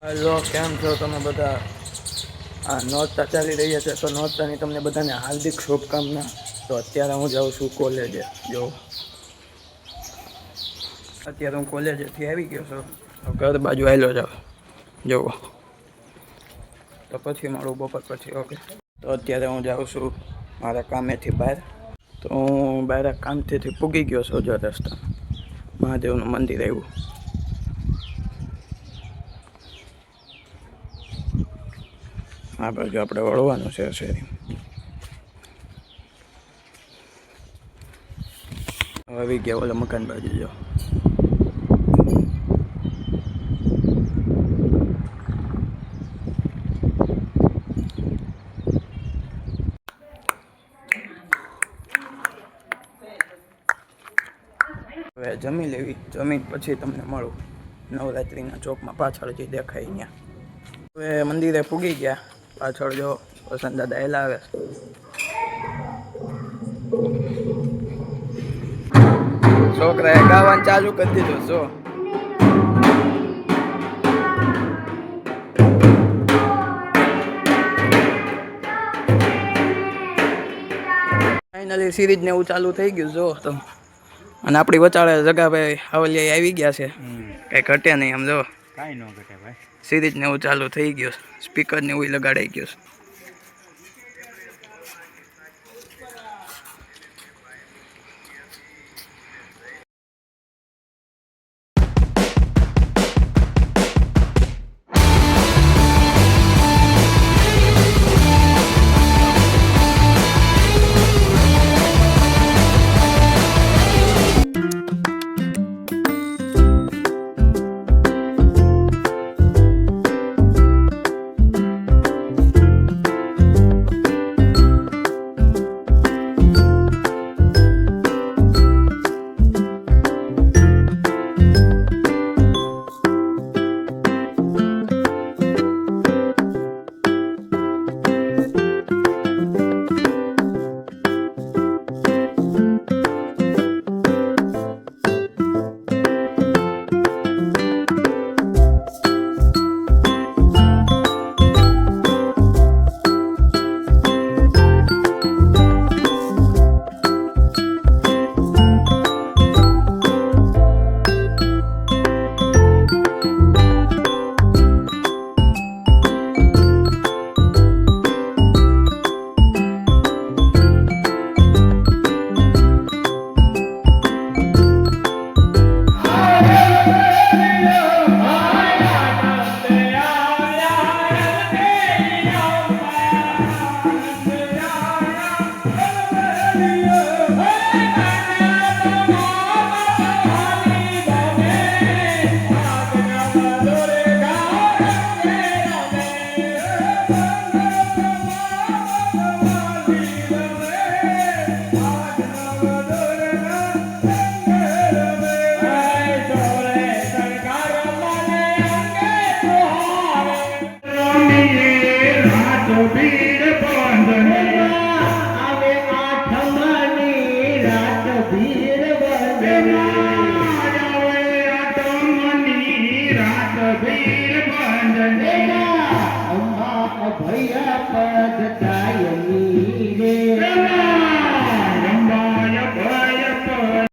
Hello, કેમ છો તમે બધા? આ નોરતા ચાલી રહ્યા છે તો નોરતાની તમને બધાને હાર્દિક શુભકામના. તો અત્યારે હું જાઉં છું કોલેજે. અત્યારે હું કોલેજેથી આવી ગયો છું, ઘર બાજુ આવેલો જાઉં જુઓ. તો પછી મારું બપોર પછી ઓકે. તો અત્યારે હું જાઉં છું મારા કામેથી બહાર. તો હું બહાર કામથી પૂગી ગયો છું. જો રસ્તા મહાદેવનું મંદિર આવ્યું. આ બાજુ આપણે વળવાનું છે શેરી. આવી ગયા ઓલા મકાન બાજુ જો. હવે જમી લેવી, જમીન પછી તમને મળું નવરાત્રિના ચોકમાં પાછળ જે દેખાય ત્યાં. હવે મંદિરે પૂગી ગયા. પાછળ જો વસંત દાદા એલા આવે. છોકરાએ ગાવાનું ચાલુ કરી દીધું. જો ફાઇનલી સિરીઝ ને એવું ચાલુ થઈ ગયું. જો તમે અને આપણી વચાળે જગાભાઈ હાવલિયા આવી ગયા છે. કઈ ઘટે નહીં આમ જો. કાંઈ ન ઘટે ભાઈ. સિરીઝ ને એવું ચાલુ થઈ ગયું. સ્પીકર ને એવું લગાડાઈ ગયું. ભૈયા પદ કાયમી રે